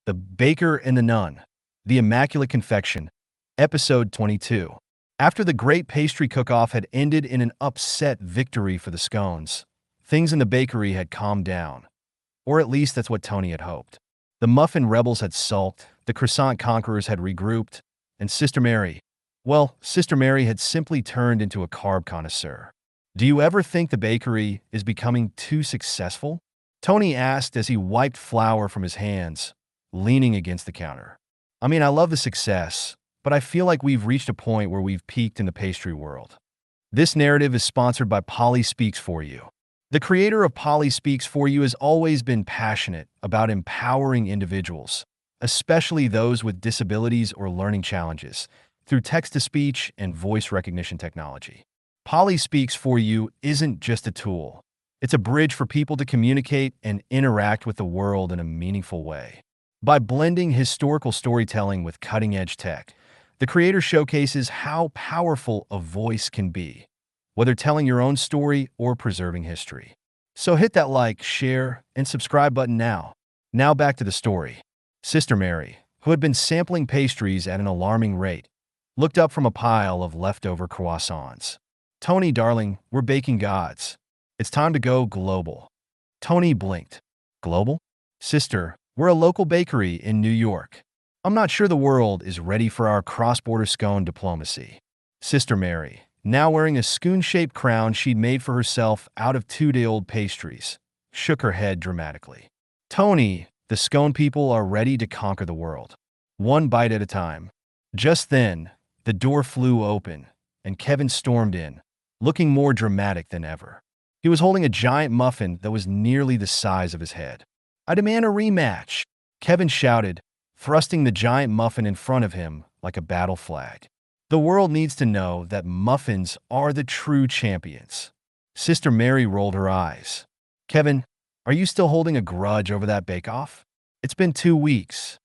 The Baker and the Nun, The Immaculate Confection, Episode 22. After the great pastry cook-off had ended in an upset victory for the scones, things in the bakery had calmed down. Or at least that's what Tony had hoped. The Muffin Rebels had sulked, the Croissant Conquerors had regrouped, and Sister Mary had simply turned into a carb connoisseur. Do you ever think the bakery is becoming too successful? Tony asked as he wiped flour from his hands, leaning against the counter. I mean, I love the success, but I feel like we've reached a point where we've peaked in the pastry world. This narrative is sponsored by Polly Speaks For You. The creator of Polly Speaks For You has always been passionate about empowering individuals, especially those with disabilities or learning challenges, through text-to-speech and voice recognition technology. Polly Speaks For You isn't just a tool. It's a bridge for people to communicate and interact with the world in a meaningful way. By blending historical storytelling with cutting-edge tech, the creator showcases how powerful a voice can be, whether telling your own story or preserving history. So hit that like, share, and subscribe button now. Now back to the story. Sister Mary, who had been sampling pastries at an alarming rate, looked up from a pile of leftover croissants. Tony, darling, we're baking gods. It's time to go global. Tony blinked. Global? Sister, we're a local bakery in New York. I'm not sure the world is ready for our cross-border scone diplomacy. Sister Mary, now wearing a scone-shaped crown she'd made for herself out of two-day-old pastries, shook her head dramatically. Tony, the scone people are ready to conquer the world, one bite at a time. Just then, the door flew open, and Kevin stormed in, looking more dramatic than ever. He was holding a giant muffin that was nearly the size of his head. I demand a rematch, Kevin shouted, thrusting the giant muffin in front of him like a battle flag. The world needs to know that muffins are the true champions. Sister Mary rolled her eyes. Kevin, are you still holding a grudge over that bake-off? It's been 2 weeks.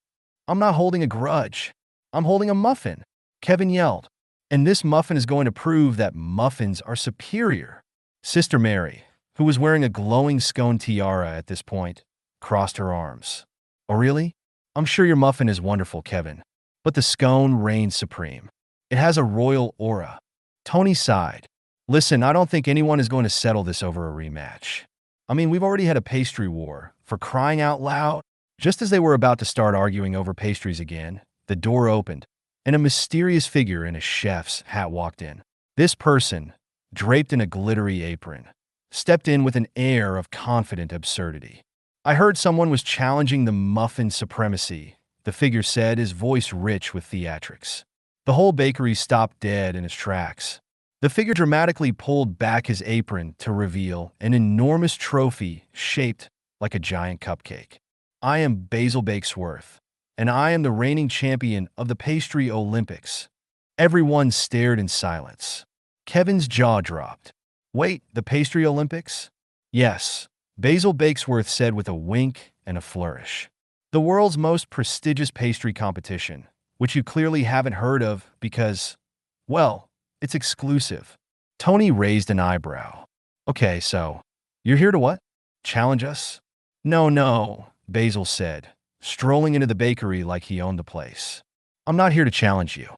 I'm not holding a grudge. I'm holding a muffin, Kevin yelled. And this muffin is going to prove that muffins are superior. Sister Mary, who was wearing a glowing scone tiara at this point, crossed her arms. Oh, really? I'm sure your muffin is wonderful, Kevin. But the scone reigns supreme. It has a royal aura. Tony sighed. Listen, I don't think anyone is going to settle this over a rematch. I mean, we've already had a pastry war, for crying out loud. Just as they were about to start arguing over pastries again, the door opened, and a mysterious figure in a chef's hat walked in. This person, draped in a glittery apron, stepped in with an air of confident absurdity. I heard someone was challenging the muffin supremacy, the figure said, his voice rich with theatrics. The whole bakery stopped dead in its tracks. The figure dramatically pulled back his apron to reveal an enormous trophy shaped like a giant cupcake. I am Basil Bakesworth, and I am the reigning champion of the Pastry Olympics. Everyone stared in silence. Kevin's jaw dropped. Wait, the Pastry Olympics? Yes, Basil Bakesworth said with a wink and a flourish. The world's most prestigious pastry competition, which you clearly haven't heard of because, well, it's exclusive. Tony raised an eyebrow. Okay, so, you're here to what? Challenge us? No, Basil said, strolling into the bakery like he owned the place. I'm not here to challenge you.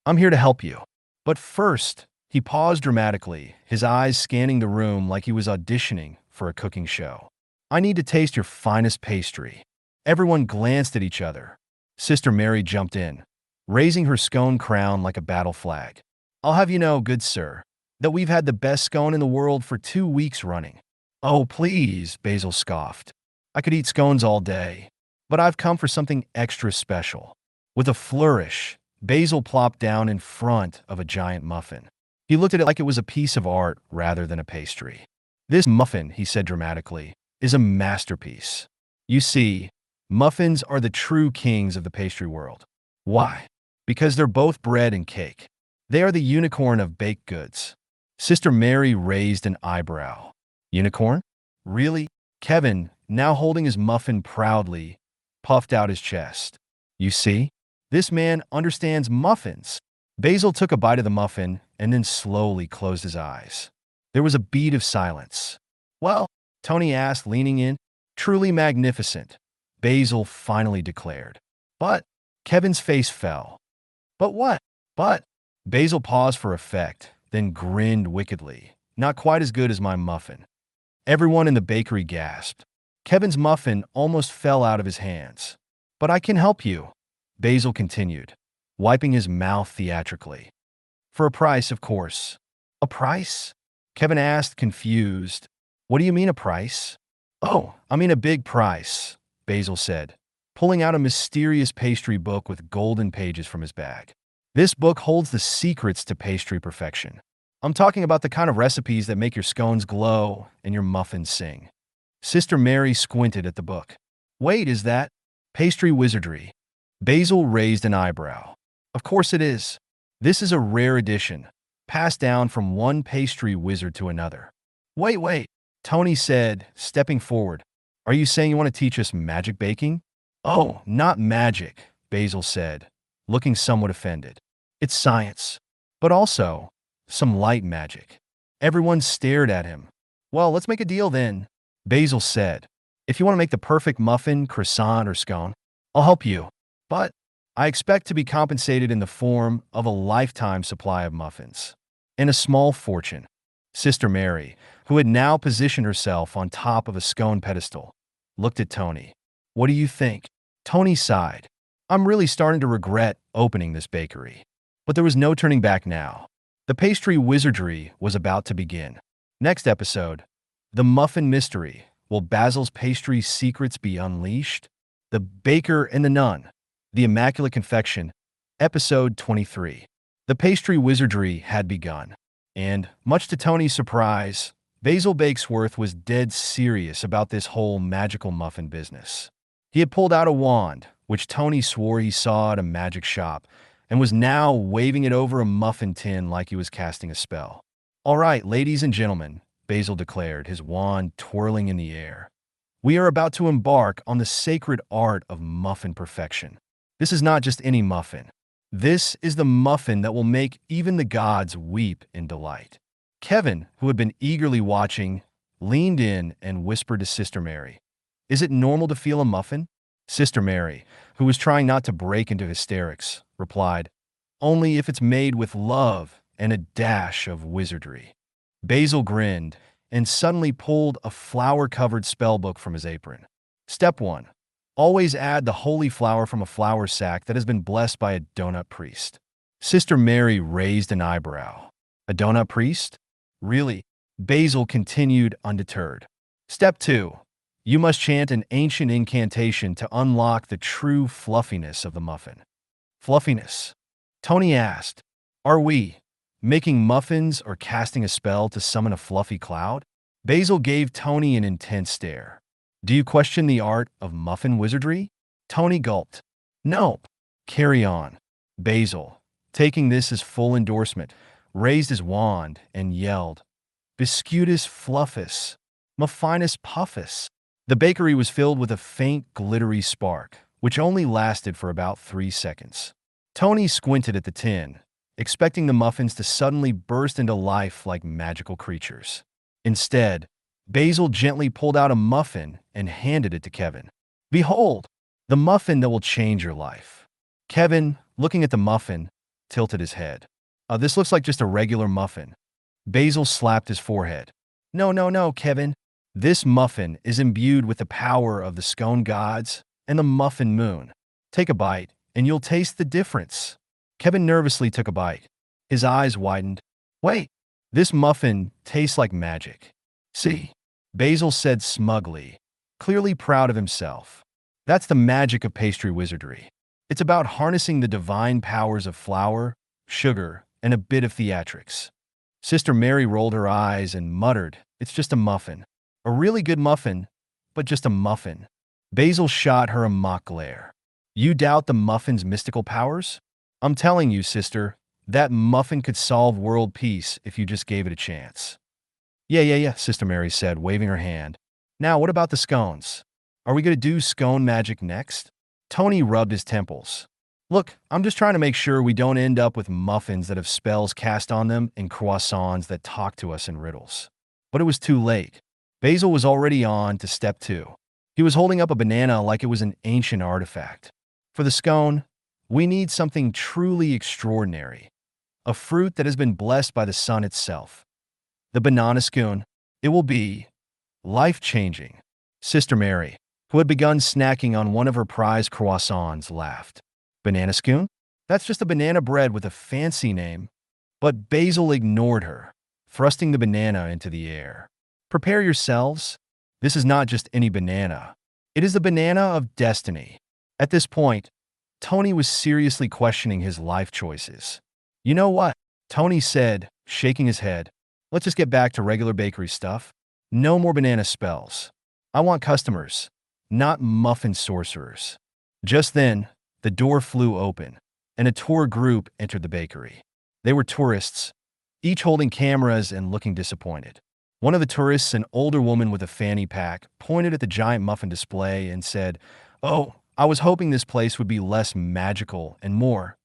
I'm here to help you. But first, he paused dramatically, his eyes scanning the room like he was auditioning for a cooking show. I need to taste your finest pastry. Everyone glanced at each other. Sister Mary jumped in, raising her scone crown like a battle flag. I'll have you know, good sir, that we've had the best scone in the world for 2 weeks running. Oh, please, Basil scoffed. I could eat scones all day, but I've come for something extra special. With a flourish, Basil plopped down in front of a giant muffin. He looked at it like it was a piece of art rather than a pastry. This muffin, he said dramatically, is a masterpiece. You see, muffins are the true kings of the pastry world. Why? Because they're both bread and cake. They are the unicorn of baked goods. Sister Mary raised an eyebrow. Unicorn? Really? Kevin, now holding his muffin proudly, puffed out his chest. You see? This man understands muffins. Basil took a bite of the muffin and then slowly closed his eyes. There was a beat of silence. Well, Tony asked, leaning in. Truly magnificent. Basil finally declared. But Kevin's face fell. But what? But Basil paused for effect, then grinned wickedly. Not quite as good as my muffin. Everyone in the bakery gasped. Kevin's muffin almost fell out of his hands. But I can help you, Basil continued, wiping his mouth theatrically. For a price, of course. A price? Kevin asked, confused. What do you mean a price? Oh, I mean a big price, Basil said, pulling out a mysterious pastry book with golden pages from his bag. This book holds the secrets to pastry perfection. I'm talking about the kind of recipes that make your scones glow and your muffins sing. Sister Mary squinted at the book. Wait, is that pastry wizardry? Basil raised an eyebrow. Of course it is. This is a rare edition, passed down from one pastry wizard to another. Wait, Tony said, stepping forward. Are you saying you want to teach us magic baking? Oh, not magic, Basil said, looking somewhat offended. It's science, but also some light magic. Everyone stared at him. Well, let's make a deal then, Basil said. If you want to make the perfect muffin, croissant, or scone, I'll help you. But I expect to be compensated in the form of a lifetime supply of muffins and a small fortune. Sister Mary, who had now positioned herself on top of a scone pedestal, looked at Tony. What do you think? Tony sighed. I'm really starting to regret opening this bakery. But there was no turning back now. The pastry wizardry was about to begin. Next episode, The Muffin Mystery. Will Basil's pastry secrets be unleashed? The Baker and the Nun. The Immaculate Confection. Episode 23. The pastry wizardry had begun. And, much to Tony's surprise, Basil Bakesworth was dead serious about this whole magical muffin business. He had pulled out a wand, which Tony swore he saw at a magic shop, and was now waving it over a muffin tin like he was casting a spell. All right, ladies and gentlemen, Basil declared, his wand twirling in the air. We are about to embark on the sacred art of muffin perfection. This is not just any muffin. This is the muffin that will make even the gods weep in delight. Kevin, who had been eagerly watching, leaned in and whispered to Sister Mary, Is it normal to feel a muffin? Sister Mary, who was trying not to break into hysterics, replied, Only if it's made with love and a dash of wizardry. Basil grinned and suddenly pulled a flour-covered spellbook from his apron. Step 1. Always add the holy flour from a flour sack that has been blessed by a donut priest. Sister Mary raised an eyebrow. A donut priest? Really? Basil continued undeterred. Step 2. You must chant an ancient incantation to unlock the true fluffiness of the muffin. Fluffiness? Tony asked, Are we making muffins or casting a spell to summon a fluffy cloud? Basil gave Tony an intense stare. Do you question the art of muffin wizardry? Tony gulped. Nope. Carry on. Basil, taking this as full endorsement, raised his wand and yelled, Biscuitus fluffus, muffinus puffus. The bakery was filled with a faint, glittery spark, which only lasted for about 3 seconds. Tony squinted at the tin, expecting the muffins to suddenly burst into life like magical creatures. Instead, Basil gently pulled out a muffin and handed it to Kevin. Behold, the muffin that will change your life. Kevin, looking at the muffin, tilted his head. This looks like just a regular muffin. Basil slapped his forehead. No, Kevin. This muffin is imbued with the power of the scone gods and the muffin moon. Take a bite, and you'll taste the difference. Kevin nervously took a bite. His eyes widened. Wait, this muffin tastes like magic. See, Basil said smugly, clearly proud of himself. That's the magic of pastry wizardry. It's about harnessing the divine powers of flour, sugar, and a bit of theatrics. Sister Mary rolled her eyes and muttered, It's just a muffin. A really good muffin, but just a muffin. Basil shot her a mock glare. You doubt the muffin's mystical powers? I'm telling you, sister, that muffin could solve world peace if you just gave it a chance. Yeah, Sister Mary said, waving her hand. Now, what about the scones? Are we going to do scone magic next? Tony rubbed his temples. Look, I'm just trying to make sure we don't end up with muffins that have spells cast on them and croissants that talk to us in riddles. But it was too late. Basil was already on to step 2. He was holding up a banana like it was an ancient artifact. For the scone, we need something truly extraordinary, a fruit that has been blessed by the sun itself. The banana scone, it will be life-changing. Sister Mary, who had begun snacking on one of her prized croissants, laughed. Banana scone? That's just a banana bread with a fancy name. But Basil ignored her, thrusting the banana into the air. Prepare yourselves. This is not just any banana. It is the banana of destiny. At this point, Tony was seriously questioning his life choices. You know what? Tony said, shaking his head. Let's just get back to regular bakery stuff. No more banana spells. I want customers, not muffin sorcerers. Just then, the door flew open, and a tour group entered the bakery. They were tourists, each holding cameras and looking disappointed. One of the tourists, an older woman with a fanny pack, pointed at the giant muffin display and said, "Oh, I was hoping this place would be less magical and more,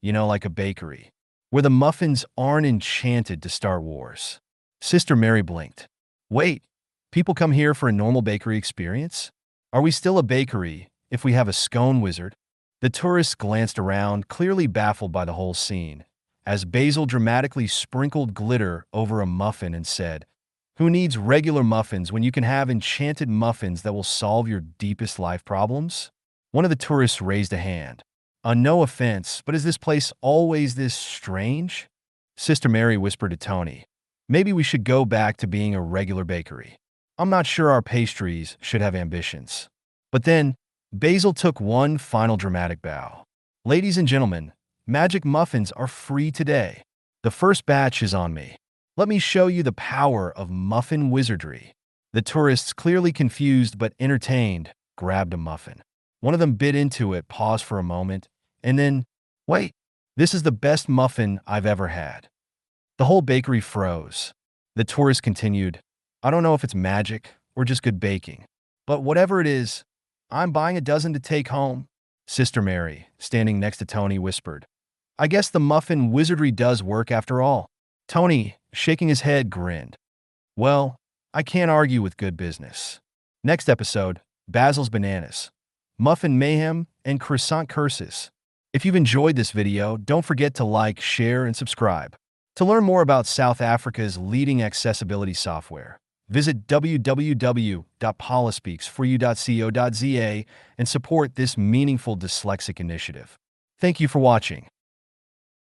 like a bakery, where the muffins aren't enchanted to start wars." Sister Mary blinked. Wait, people come here for a normal bakery experience? Are we still a bakery if we have a scone wizard? The tourists glanced around, clearly baffled by the whole scene, as Basil dramatically sprinkled glitter over a muffin and said, "Who needs regular muffins when you can have enchanted muffins that will solve your deepest life problems?" One of the tourists raised a hand. No offense, but is this place always this strange?" Sister Mary whispered to Tony, "Maybe we should go back to being a regular bakery. I'm not sure our pastries should have ambitions." But then, Basil took one final dramatic bow. "Ladies and gentlemen, magic muffins are free today. The first batch is on me. Let me show you the power of muffin wizardry." The tourists, clearly confused but entertained, grabbed a muffin. One of them bit into it, paused for a moment, and then, "Wait, this is the best muffin I've ever had." The whole bakery froze. The tourist continued, "I don't know if it's magic or just good baking, but whatever it is, I'm buying a dozen to take home." Sister Mary, standing next to Tony, whispered, "I guess the muffin wizardry does work after all." Tony, shaking his head, grinned. "Well, I can't argue with good business." Next episode, Basil's Bananas, Muffin Mayhem, and Croissant Curses. If you've enjoyed this video, don't forget to like, share, and subscribe. To learn more about South Africa's leading accessibility software, visit www.polispeaksforyou.co.za and support this meaningful dyslexic initiative. Thank you for watching.